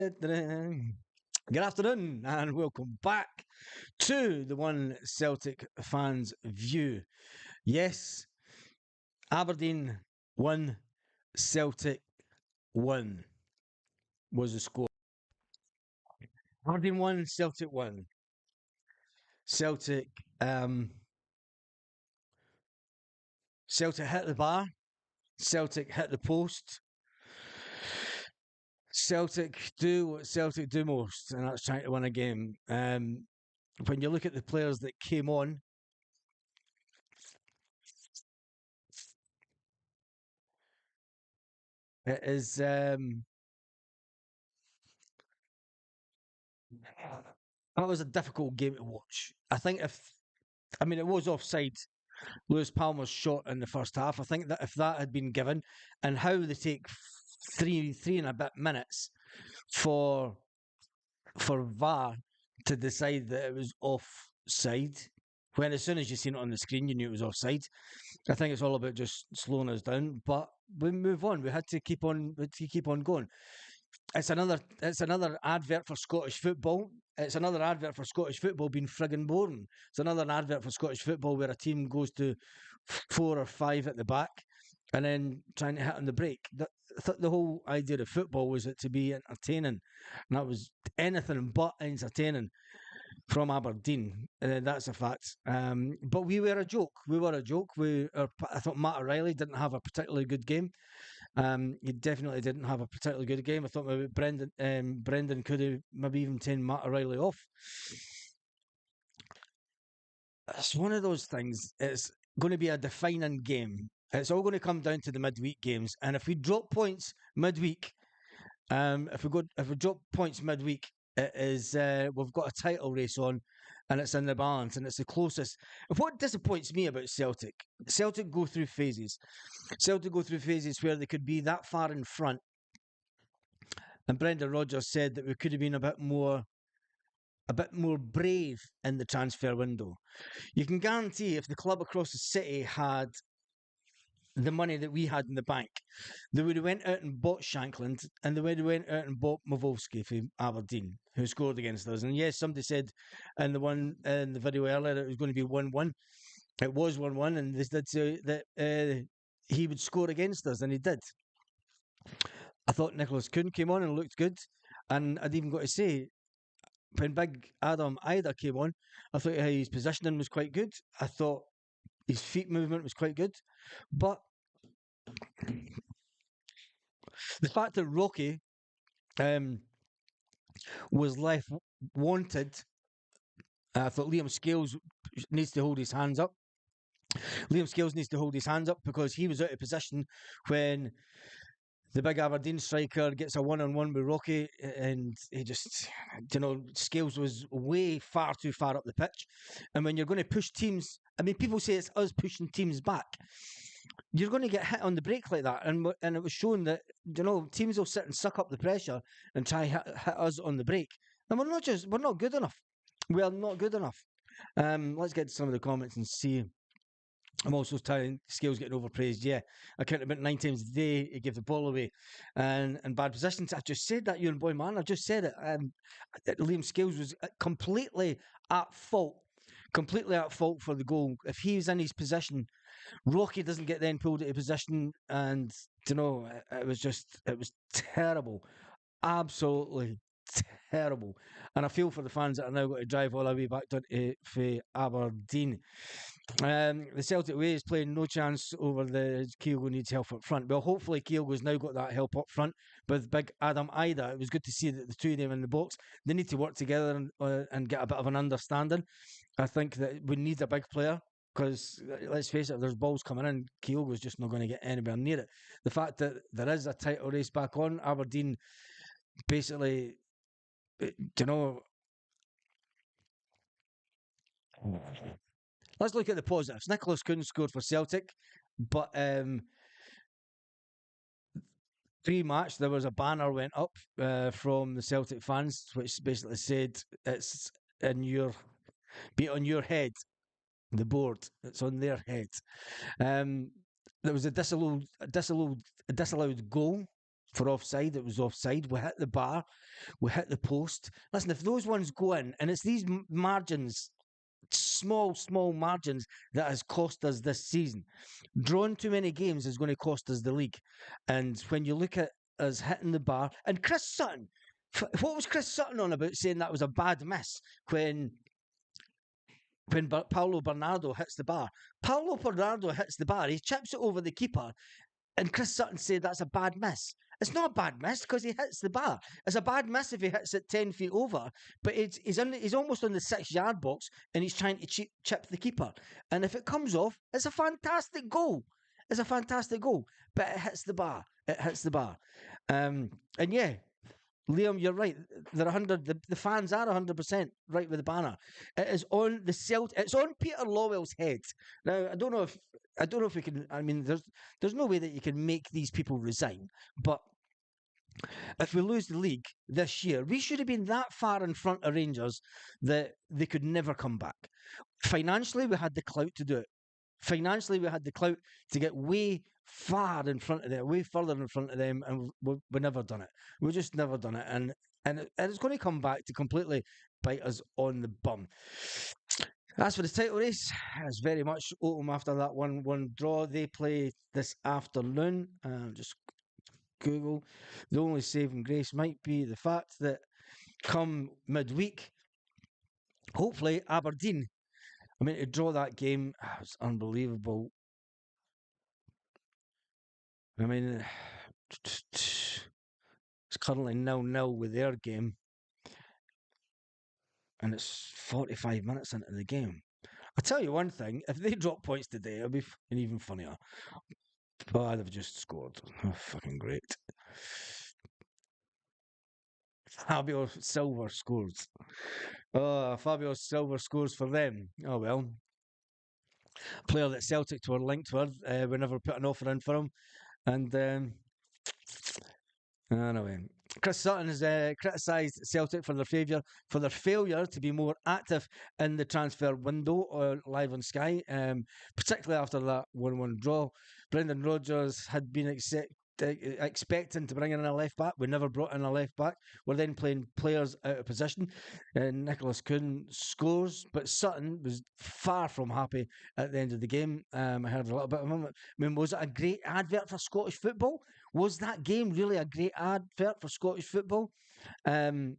Good afternoon and welcome back to the One Celtic Fans View. Yes, Aberdeen 1, Celtic 1 was the score. Aberdeen 1, Celtic 1. Celtic, um, Celtic hit the bar, Celtic hit the post. Celtic do what Celtic do most, and that's trying to win a game. When you look at the players that came on, it is that was a difficult game to watch. It was offside. Lewis Palmer's shot in the first half. I think that if that had been given, and how they take three and a bit minutes for VAR to decide that it was offside, when as soon as you seen it on the screen, you knew it was offside. I think it's all about just slowing us down, but we move on. We had to keep on going. It's another advert for Scottish football. It's another advert for Scottish football being friggin' boring. It's another advert for Scottish football where a team goes to 4 or 5 at the back and then trying to hit on the break. The whole idea of football was it to be entertaining, and that was anything but entertaining from Aberdeen. That's a fact. But we were a joke. We were a joke. I thought Matt O'Reilly didn't have a particularly good game. He definitely didn't have a particularly good game. I thought maybe Brendan could have maybe even taken Matt O'Reilly off. It's one of those things. It's going to be a defining game. It's all going to come down to the midweek games, and if we drop points midweek, if we drop points midweek, it is we've got a title race on, and it's in the balance, and it's the closest. What disappoints me about Celtic go through phases. Celtic go through phases where they could be that far in front. And Brendan Rodgers said that we could have been a bit more brave in the transfer window. You can guarantee if the club across the city had the money that we had in the bank, they would have went out and bought Shankland, and they would have went out and bought Mavovsky for Aberdeen, who scored against us. And yes, somebody said in the video earlier it was going to be 1-1. It was 1-1, and they did say that he would score against us, and he did. I thought Nicholas Kuhn came on and looked good, and I'd even got to say, when Big Adam Ida came on, I thought his positioning was quite good. I thought his feet movement was quite good, but the fact that Rocky um, was left wanted, I thought Liam Scales needs to hold his hands up. Liam Scales needs to hold his hands up because he was out of position when the big Aberdeen striker gets a one-on-one with Rocky, and he just, Scales was way far too far up the pitch. And when you're going to push teams, people say it's us pushing teams back. You're going to get hit on the break like that, and it was shown that teams will sit and suck up the pressure and try hit us on the break, and we're not good enough. We are not good enough. Let's get to some of the comments and see. I'm also telling Scales getting overpraised. Yeah, I count about 9 times a day he gave the ball away, and bad positions. I just said that, you and boy man. I just said it. Liam Scales was completely at fault. Completely at fault for the goal. If he was in his position, Rocky doesn't get then pulled into position, and it was terrible, absolutely terrible. And I feel for the fans that are now going to drive all the way back down to Aberdeen. The Celtic way is playing no chance over the Kyogo needs help up front. Well, hopefully Kyogo's now got that help up front with big Adam Ida. It was good to see that the two of them in the box. They need to work together and get a bit of an understanding. I think that we need a big player because, let's face it, if there's balls coming in, Kyogo's just not going to get anywhere near it. The fact that there is a title race back on, Aberdeen basically, let's look at the positives. Nicholas Kuhn scored for Celtic, but pre-match there was a banner went up from the Celtic fans, which basically said it's be it on your head, the board. It's on their head. There was a disallowed goal, for offside. It was offside. We hit the bar. We hit the post. Listen, if those ones go in, and it's these margins, small margins, that has cost us this season. Drawing too many games is going to cost us the league. And when you look at us hitting the bar, and Chris Sutton, what was Chris Sutton on about saying that was a bad miss when Paulo Bernardo hits the bar? Paulo Bernardo hits the bar, he chips it over the keeper, and Chris Sutton said that's a bad miss. It's not a bad miss because he hits the bar. It's a bad miss if he hits it 10 feet over, but he's almost on the 6 yard box and he's trying to chip the keeper. And if it comes off, it's a fantastic goal. It's a fantastic goal, but it hits the bar. It hits the bar. And yeah, Liam, you're right. They're 100. The fans are 100% right with the banner. It is on the Celt. It's on Peter Lawwell's head. Now, I don't know if we can. I mean, there's no way that you can make these people resign. But if we lose the league this year, we should have been that far in front of Rangers that they could never come back. Financially, we had the clout to do it. Financially, we had the clout to get way far in front of them, way further in front of them, and we never done it. We just never done it, and it's going to come back to completely bite us on the bum. As for the title race, it's very much open after that 1-1 draw. They play this afternoon. Just Google. The only saving grace might be the fact that come midweek, hopefully Aberdeen. I mean, to draw that game, it's unbelievable. I mean, it's currently 0-0 with their game, and it's 45 minutes into the game. I'll tell you one thing, if they drop points today, it'll be even funnier. Oh, they've just scored. Oh, fucking great. Fabio Silva scores. Oh, Fabio Silva scores for them. Oh, well. Player that Celtic were linked with. We never put an offer in for him. And anyway, Chris Sutton has criticised Celtic for their failure to be more active in the transfer window live on Sky, particularly after that 1-1 draw. Brendan Rodgers had been expecting to bring in a left back. We never brought in a left back. We're then playing players out of position. And Nicholas Kuhn scores, but Sutton was far from happy at the end of the game. I heard a little bit of him. I mean, was it a great advert for Scottish football? Was that game really a great advert for Scottish football? The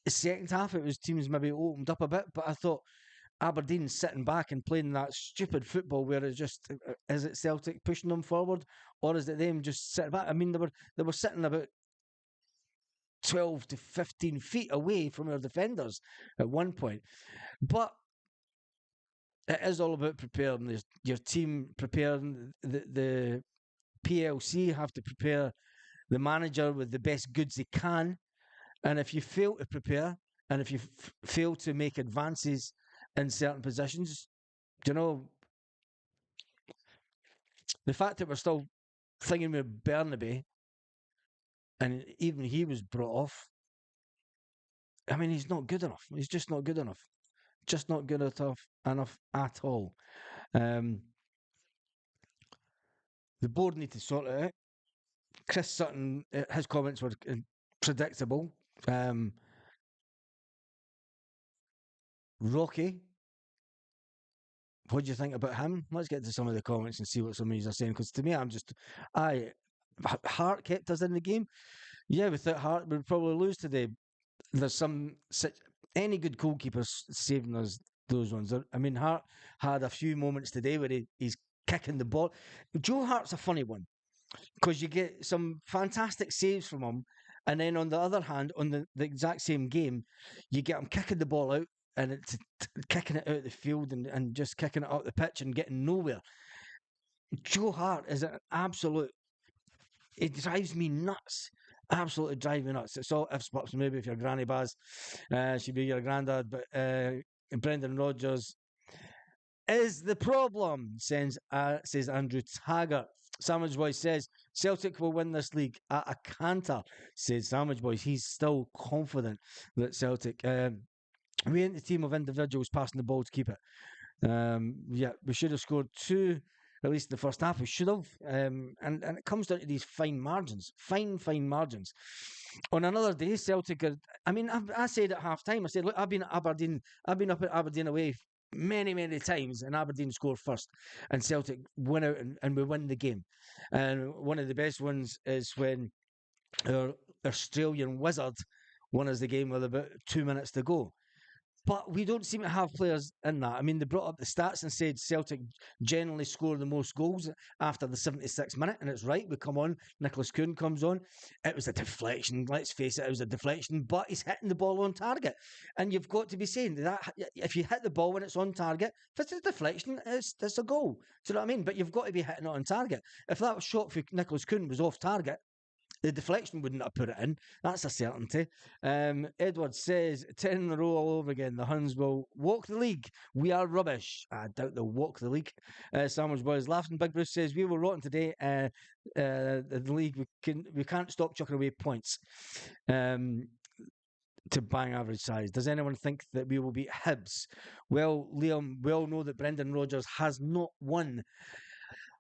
second half, it was teams maybe opened up a bit, but I thought Aberdeen sitting back and playing that stupid football where it's just, is it Celtic pushing them forward, or is it them just sitting back? I mean, they were sitting about 12 to 15 feet away from our defenders at one point. But it is all about preparing your team, preparing the PLC have to prepare the manager with the best goods they can. And if you fail to prepare, and if you fail to make advances in certain positions, you know, the fact that we're still thinking with Bernabe, and even he was brought off, I mean, he's not good enough. He's just not good enough. Just not good enough at all. The board need to sort it out. Chris Sutton, his comments were predictable. Rocky, what do you think about him? Let's get to some of the comments and see what some of these are saying. Because to me, Hart kept us in the game. Yeah, without Hart, we'd probably lose today. There's any good goalkeepers saving us those ones. I mean, Hart had a few moments today where he's kicking the ball. Joe Hart's a funny one because you get some fantastic saves from him, and then on the other hand, on the exact same game, you get him kicking the ball out and it's kicking it out the field and just kicking it up the pitch and getting nowhere. Joe Hart is an absolute. It drives me nuts. Absolutely drives me nuts. It's all ifs, buts, maybe if your granny Baz, she'd be your granddad. But Brendan Rodgers is the problem, says Andrew Taggart. Sandwich Boy says Celtic will win this league at a canter, says Sandwich Boy. He's still confident that Celtic. We ain't the team of individuals passing the ball to keep it. Yeah, we should have scored two at least in the first half. We should have. And it comes down to these fine margins, fine margins. On another day, Celtic are, I mean, I said at half time, I said, look, I've been at Aberdeen, I've been up at Aberdeen away many times, and Aberdeen score first, and Celtic win out, and we win the game. And one of the best ones is when our Australian wizard won us the game with about 2 minutes to go. But we don't seem to have players in that. I mean, they brought up the stats and said Celtic generally score the most goals after the 76th minute, and it's right. We come on, Nicholas Kuhn comes on. It was a deflection. Let's face it, it was a deflection, but he's hitting the ball on target. And you've got to be saying that if you hit the ball when it's on target, if it's a deflection, it's a goal. Do you know what I mean? But you've got to be hitting it on target. If that shot for Nicholas Kuhn was off target, the deflection wouldn't have put it in. That's a certainty. Edward says, 10 in a row all over again. The Huns will walk the league. We are rubbish. I doubt they'll walk the league. Sandwich Boys laughing. Big Bruce says, we were rotten today. The league, we can't stop chucking away points to bang average size. Does anyone think that we will beat Hibs? Well, Liam, we all know that Brendan Rodgers has not won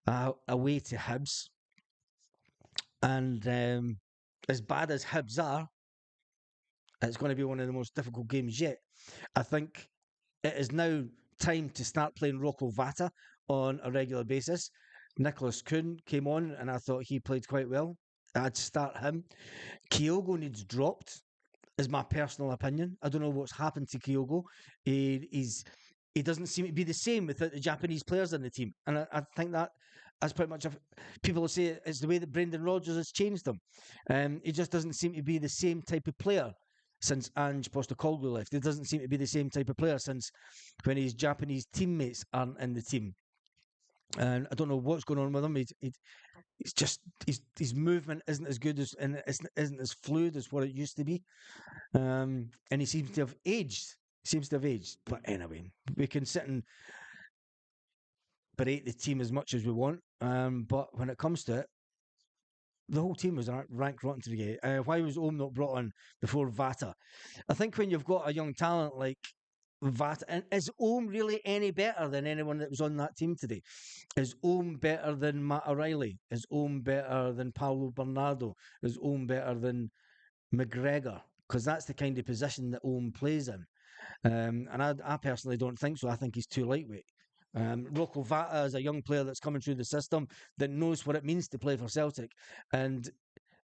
away to Hibs. And as bad as Hibs are, it's going to be one of the most difficult games yet. I think it is now time to start playing Rocco Vata on a regular basis. Nicholas Kuhn came on, and I thought he played quite well. I'd start him. Kyogo needs dropped, is my personal opinion. I don't know what's happened to Kyogo. He doesn't seem to be the same without the Japanese players in the team. And I think that's pretty much, people will say it's the way that Brendan Rodgers has changed him. He just doesn't seem to be the same type of player since Ange Postecoglou left. He doesn't seem to be the same type of player since when his Japanese teammates aren't in the team. And I don't know what's going on with him. It's just his movement isn't as good as, and isn't as fluid as what it used to be. And he seems to have aged. But anyway, we can sit and berate the team as much as we want. But when it comes to it, the whole team was ranked rotten today. Why was Ohm not brought on before Vata? I think when you've got a young talent like Vata, and is Ohm really any better than anyone that was on that team today? Is Ohm better than Matt O'Reilly? Is Ohm better than Paulo Bernardo? Is Ohm better than McGregor? Because that's the kind of position that Ohm plays in. And I personally don't think so. I think he's too lightweight. Rocco Vata is a young player that's coming through the system that knows what it means to play for Celtic, and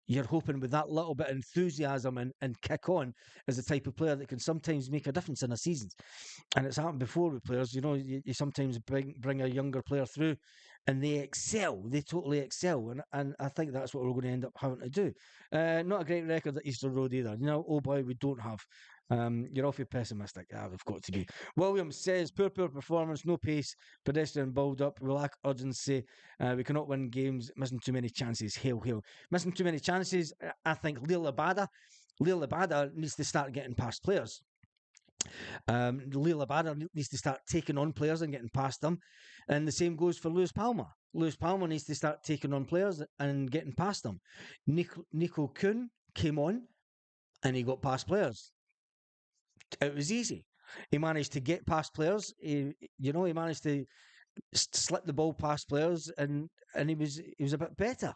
you're hoping with that little bit of enthusiasm and kick on is the type of player that can sometimes make a difference in a season. And it's happened before with players. You sometimes bring a younger player through and they excel. They totally excel. And I think that's what we're going to end up having to do. Not a great record at Easter Road either. Oh boy, we don't have. You're awfully pessimistic. We've got to be. Williams says, poor performance, no pace, pedestrian build up, we lack urgency, we cannot win games, missing too many chances. Hail. Missing too many chances. I think Lil Abada needs to start getting past players. Lil Abada needs to start taking on players and getting past them. And the same goes for Lewis Palmer. Lewis Palmer needs to start taking on players and getting past them. Nico Kuhn came on and he got past players. It was easy. He managed to get past players. He managed to slip the ball past players, and he was a bit better.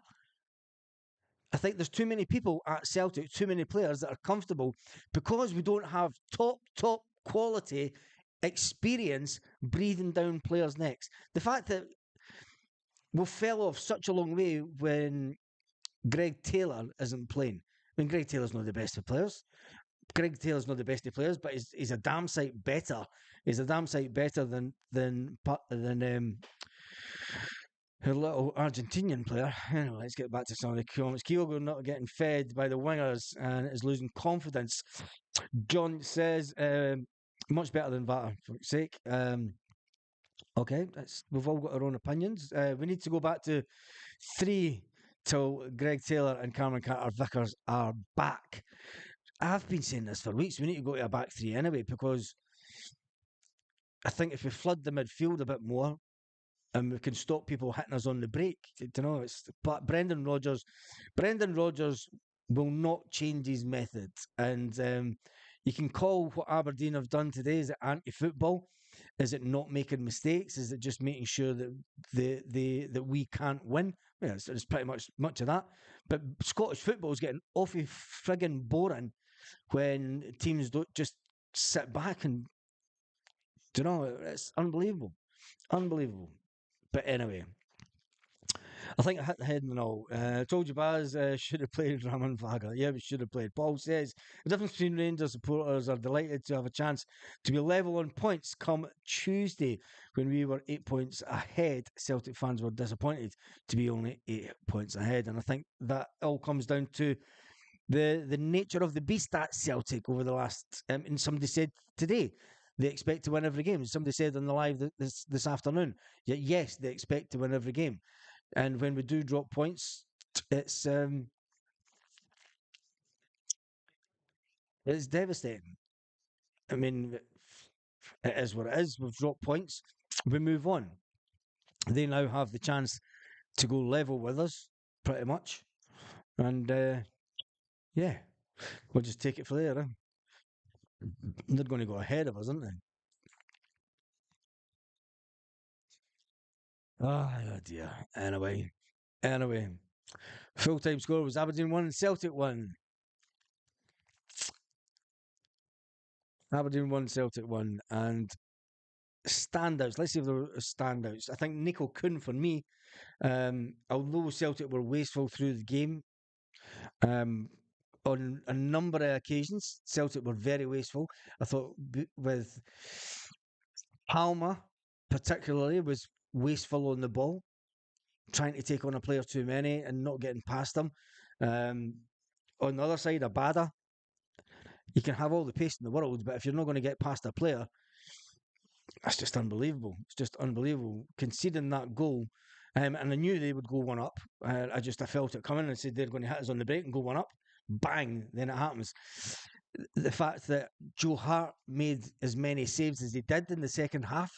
I think there's too many people at Celtic, too many players that are comfortable because we don't have top quality experience breathing down players' necks. The fact that we fell off such a long way when Greg Taylor isn't playing. I mean, Greg Taylor's not the best of players. Greg Taylor's not the best of players, but he's a damn sight better. He's a damn sight better than her little Argentinian player. Anyway, let's get back to some of the comments. Kyogo not getting fed by the wingers and is losing confidence. John says, much better than Vata, for fuck's sake. Okay, we've all got our own opinions. We need to go back to 3 till Greg Taylor and Cameron Carter-Vickers are back. I've been saying this for weeks. We need to go to a back 3 anyway, because I think if we flood the midfield a bit more and we can stop people hitting us on the break, but Brendan Rodgers will not change his method. And you can call what Aberdeen have done today is anti-football. Is it not making mistakes? Is it just making sure that that we can't win? Yeah, it's pretty much of that. But Scottish football is getting awfully friggin' boring when teams don't just sit back and it's unbelievable, unbelievable. But anyway, I think I hit the head and all. I told you Baz should have played Ramon Vaga. Yeah, we should have played. Paul says the difference between Rangers supporters are delighted to have a chance to be level on points come Tuesday when we were 8 points ahead. Celtic fans were disappointed to be only 8 points ahead. And I think that all comes down to the nature of the beast at Celtic over the last. And somebody said today they expect to win every game. Somebody said on the live this afternoon, yes, they expect to win every game. And when we do drop points, it's um, it's devastating. I mean, it is what it is. We've dropped points. We move on. They now have the chance to go level with us, pretty much. And yeah, we'll just take it from there. They're going to go ahead of us, aren't they? Oh, dear. Anyway, full time score was Aberdeen 1, Celtic 1. Aberdeen 1, Celtic 1. And standouts. Let's see if there were standouts. I think Nico Kuhn for me. Although Celtic were wasteful through the game, um, on a number of occasions, Celtic were very wasteful. I thought with Palmer, particularly, was wasteful on the ball, trying to take on a player too many and not getting past them. Um, on the other side, Abada, you can have all the pace in the world, but if you're not going to get past a player, that's just unbelievable. It's just unbelievable. Conceding that goal, and I knew they would go one up. I felt it coming and said they're going to hit us on the break and go one up. Bang! Then it happens. The fact that Joe Hart made as many saves as he did in the second half.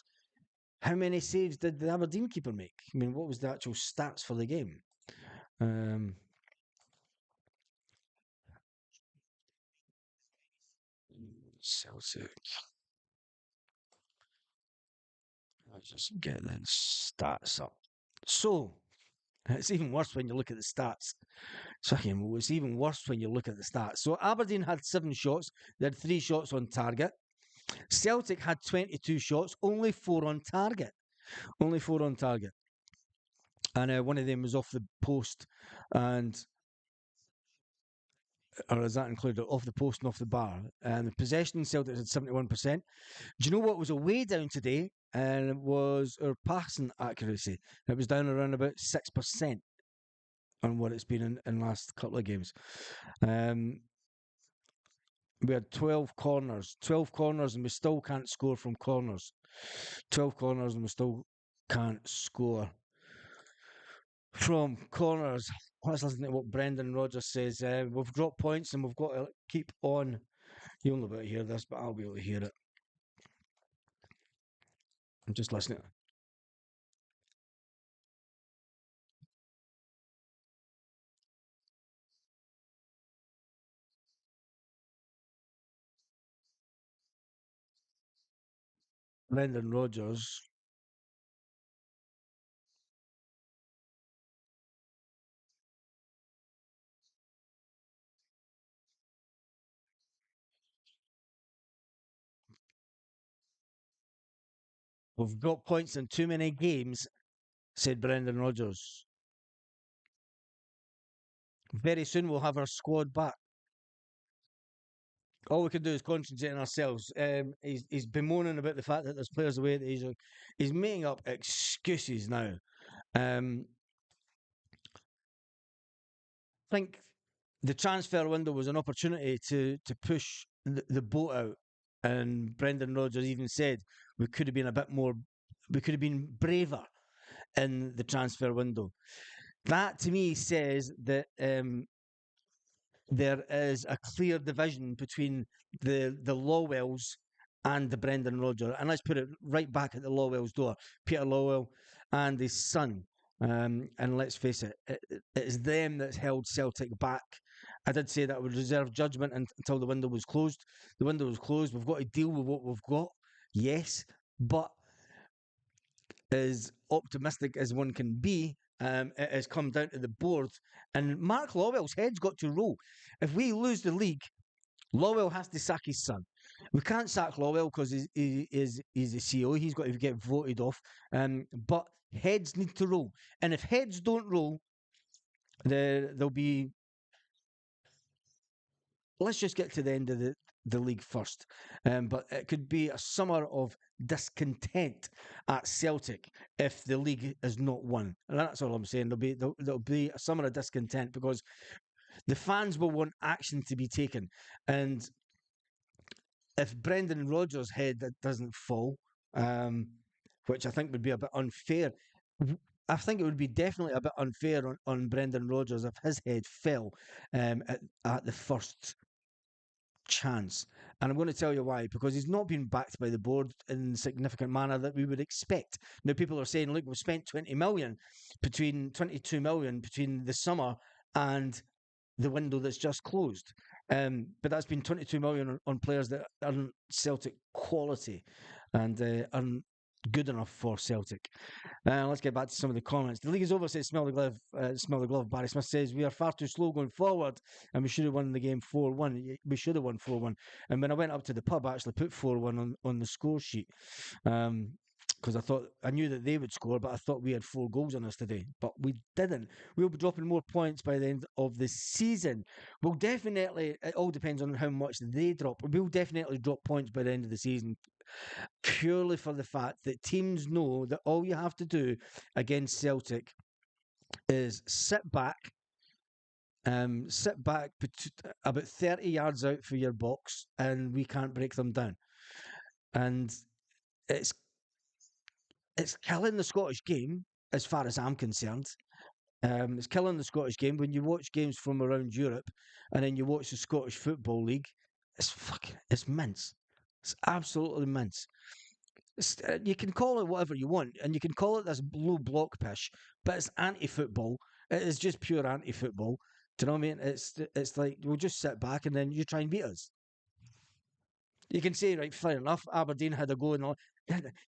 How many saves did the Aberdeen keeper make? I mean, what was the actual stats for the game? Um, Celtic. Let's just get the stats up. So it's even worse when you look at the stats. So it's even worse when you look at the stats. So Aberdeen had 7 shots. They had 3 shots on target. Celtic had 22 shots, only 4 on target. Only 4 on target. And one of them was off the post, and or is that included off the post and off the bar? And the possession Celtic had 71%. Do you know what was away down today? And it was our passing accuracy. It was down around about 6% on what it's been in last couple of games. We had 12 corners, and we still can't score from corners. 12 corners, and we still can't score from corners. Let's listen to what Brendan Rodgers says. We've dropped points, and we've got to keep on. You'll not be able to hear this, but I'll be able to hear it. I'm just listening. Brendan Rodgers. We've got points in too many games, said Brendan Rodgers. Very soon we'll have our squad back. All we can do is concentrate on ourselves. He's bemoaning about the fact that there's players away that he's making up excuses now. I think the transfer window was an opportunity to push the boat out, and Brendan Rodgers even said we could have been a bit more, we could have been braver in the transfer window. That to me says that there is a clear division between the Lawwells and the Brendan Rodgers. And let's put it right back at the Lawwells' door. Peter Lawwell and his son. And let's face it, it's them that's held Celtic back. I did say that I would reserve judgment until the window was closed. The window was closed. We've got to deal with what we've got, yes, but as optimistic as one can be, it has come down to the board. And Mark Lawwell's head's got to roll. If we lose the league, Lawwell has to sack his son. We can't sack Lawwell because he's the CEO. He's got to get voted off. But heads need to roll. And if heads don't roll, there'll be. Let's just get to the end of the league first. But it could be a summer of discontent at Celtic if the league is not won. And that's all I'm saying. There'll be a summer of discontent because the fans will want action to be taken. And if Brendan Rodgers' head that doesn't fall, um, which I think would be a bit unfair, I think it would be definitely a bit unfair on Brendan Rodgers if his head fell at the first chance. And I'm going to tell you why, because he's not been backed by the board in a significant manner that we would expect. Now, people are saying, look, we've spent 22 million between the summer and the window that's just closed. But that's been 22 million on players that aren't Celtic quality and aren't good enough for Celtic. Let's get back to some of the comments. The league is over, says Smell the Glove. Smell the Glove. Barry Smith says, we are far too slow going forward and we should have won the game 4-1. We should have won 4-1. And when I went up to the pub, I actually put 4-1 on the score sheet. Because I knew that they would score, but I thought we had 4 goals on us today. But we didn't. We'll be dropping more points by the end of the season. We'll definitely, it all depends on how much they drop. We'll definitely drop points by the end of the season, purely for the fact that teams know that all you have to do against Celtic is sit back about 30 yards out for your box, and we can't break them down. And it's killing the Scottish game, as far as I'm concerned. It's killing the Scottish game. When you watch games from around Europe, and then you watch the Scottish Football League, it's mince. It's absolutely mince. You can call it whatever you want, and you can call it this blue block pish, but it's anti-football. It is just pure anti-football. Do you know what I mean? It's like we'll just sit back and then you try and beat us. You can say, right, fair enough. Aberdeen had a go and all.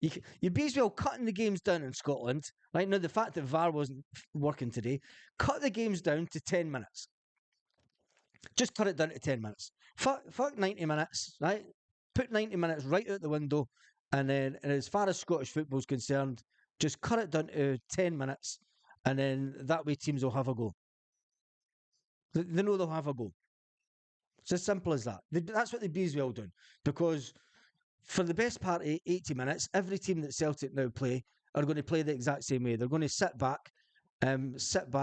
You be as well cutting the games down in Scotland. Right now, the fact that VAR wasn't working today, cut the games down to 10 minutes. Just cut it down to 10 minutes. Fuck 90 minutes, right? Put 90 minutes right out the window, and then, and as far as Scottish football is concerned, just cut it down to 10 minutes, and then that way teams will have a go. They know they'll have a go. It's as simple as that. That's what the Bees well done. Because for the best part of 80 minutes, every team that Celtic now play are going to play the exact same way. They're going to sit back and soak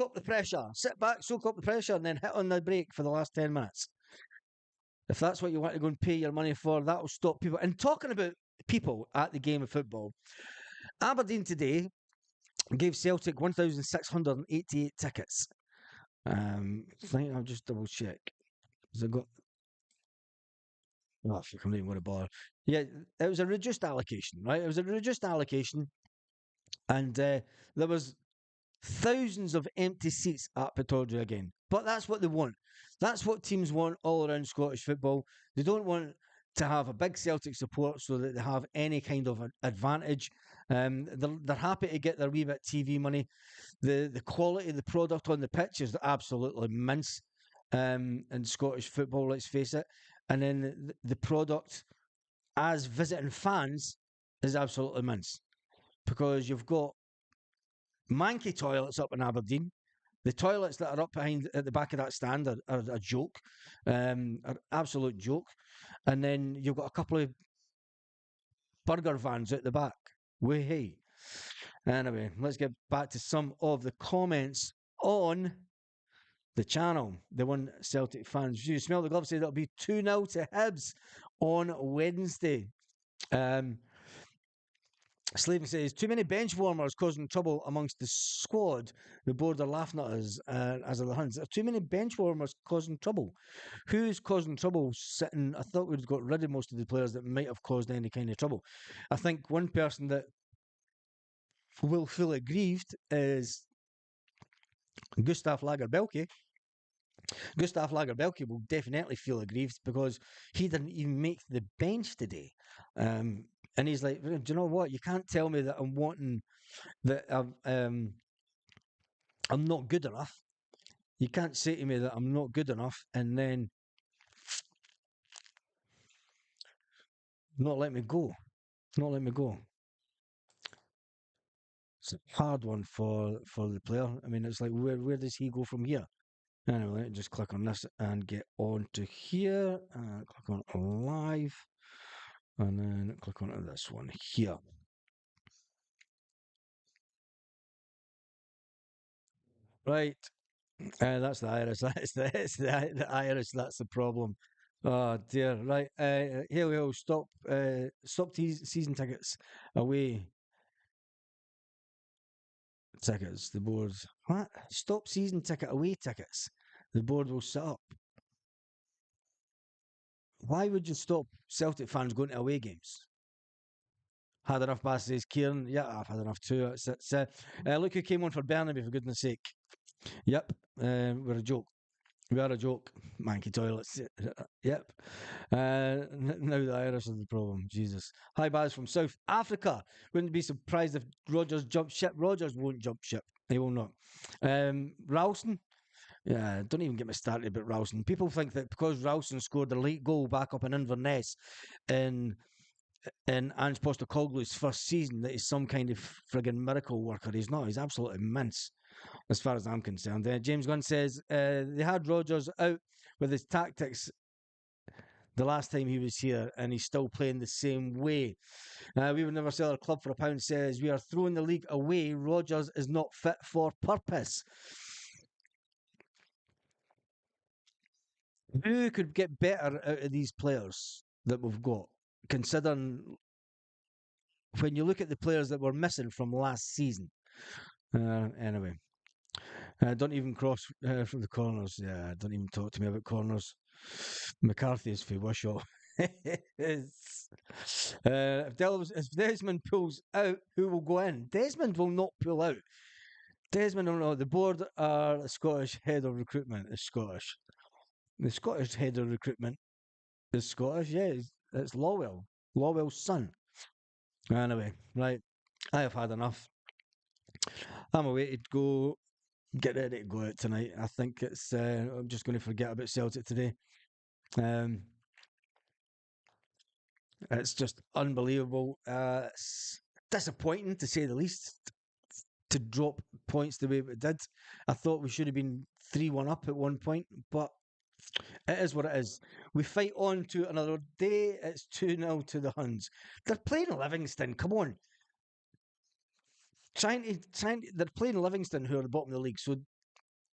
up the pressure. Sit back, soak up the pressure, and then hit on the brake for the last 10 minutes. If that's what you want to go and pay your money for, that will stop people. And talking about people at the game of football, Aberdeen today gave Celtic 1,688 tickets. I think I'll just double check. Has I got? Oh, I'm not even going to bother. Yeah, it was a reduced allocation, right? It was a reduced allocation, and there was thousands of empty seats at Pittodrie again. But that's what they want. That's what teams want all around Scottish football. They don't want to have a big Celtic support so that they have any kind of an advantage. They're happy to get their wee bit TV money. The quality of the product on the pitch is absolutely mince in Scottish football, let's face it. And then the product as visiting fans is absolutely mince because you've got manky toilets up in Aberdeen. The toilets that are up behind at the back of that stand are a joke, are absolute joke. And then you've got a couple of burger vans at the back. Hey. Anyway, let's get back to some of the comments on the channel. The one Celtic fans. You smell the glove says it'll be 2-0 to Hibs on Wednesday. Slavin says, too many bench warmers causing trouble amongst the squad. The board are laughing at us as are the Huns. Too many bench warmers causing trouble. Who's causing trouble sitting? I thought we'd got rid of most of the players that might have caused any kind of trouble. I think one person that will feel aggrieved is Gustav Lagerbielke. Gustav Lagerbielke will definitely feel aggrieved because he didn't even make the bench today. And he's like, do you know what? You can't tell me that I'm not good enough. You can't say to me that I'm not good enough and then not let me go. Not let me go. It's a hard one for the player. I mean, it's like where does he go from here? Anyway, let me just click on this and get on to here. Click on live, and then click on this one here. Right, that's the iris. That's the iris. That's the problem. Oh dear. Right. Here we go. Stop season tickets away. Tickets. The board. What? Stop season ticket away tickets. The board will set up. Why would you stop Celtic fans going to away games? Had enough passes, Kieran. Yeah, I've had enough too. Look who came on for Burnaby, for goodness sake. Yep, we're a joke. We are a joke. Manky toilets. Yep. Now the Irish is the problem. Jesus. Hi, Baz from South Africa. Wouldn't be surprised if Rogers jumped ship. Rogers won't jump ship. He will not. Ralston. Yeah, don't even get me started about Ralston. People think that because Ralston scored the late goal back up in Inverness in Ange Postecoglou's first season that he's some kind of friggin' miracle worker. He's not. He's absolutely immense, as far as I'm concerned. James Gunn says they had Rodgers out with his tactics the last time he was here, and he's still playing the same way. We would never sell our club for a pound. Says we are throwing the league away. Rodgers is not fit for purpose. Who could get better out of these players that we've got, considering when you look at the players that were missing from last season? Anyway, don't even cross from the corners. Yeah, don't even talk to me about corners. McCarthy is for Wishaw. If Desmond pulls out, who will go in? Desmond will not pull out. Desmond will not. The board are the Scottish head of recruitment is Scottish. The Scottish head of recruitment is Scottish. Yeah, it's Lawwell. Lawwell's son. Anyway, right. I have had enough. I'm away to go get ready to go out tonight. I think I'm just going to forget about Celtic today. Um, it's just unbelievable. It's disappointing to say the least to drop points the way we did. I thought we should have been 3-1 up at one point, but it is what it is. We fight on to another day. It's 2-0 to the Huns. They're playing Livingston. Come on. They're playing Livingston, who are the bottom of the league. So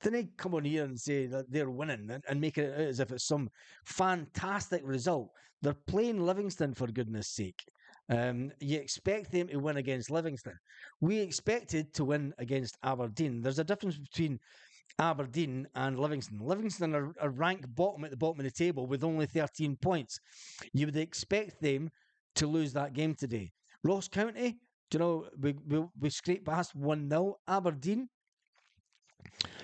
then they come on here and say that they're winning and make it out as if it's some fantastic result. They're playing Livingston, for goodness sake. You expect them to win against Livingston. We expected to win against Aberdeen. There's a difference between Aberdeen and Livingston. Livingston are ranked bottom at the bottom of the table with only 13 points. You would expect them to lose that game today. Ross County, do you know, we scraped past 1-0. Aberdeen,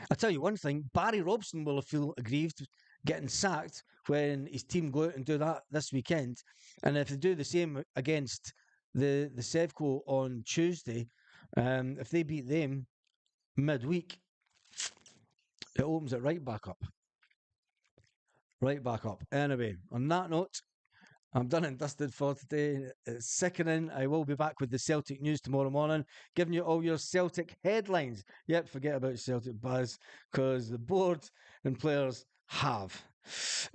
I'll tell you one thing, Barry Robson will feel aggrieved getting sacked when his team go out and do that this weekend. And if they do the same against the Sevco on Tuesday, if they beat them midweek, it opens it right back up. Right back up. Anyway, on that note, I'm done and dusted for today. It's sickening. I will be back with the Celtic news tomorrow morning, giving you all your Celtic headlines. Yep, forget about Celtic Buzz, because the board and players have.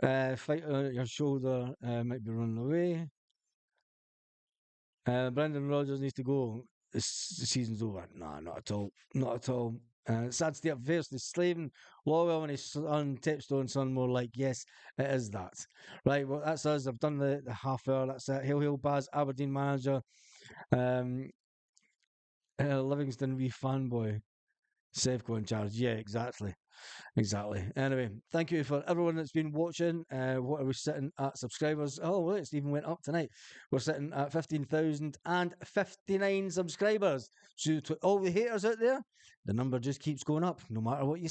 Fight on your shoulder might be running away. Brendan Rodgers needs to go. The season's over. Nah, not at all. Not at all. Sad state of affairs. The Slaven, Lawwell and his son, Tipstone son, more like, yes, it is that. Right, well, that's us. I've done the half hour. That's it. Hail, Baz, Aberdeen manager. Livingston wee fanboy. Sevco in charge. Yeah, exactly. Exactly. Anyway, thank you for everyone that's been watching. What are we sitting at subscribers? Oh, well, it's even went up tonight. We're sitting at 15,059 subscribers. So to all the haters out there, the number just keeps going up no matter what you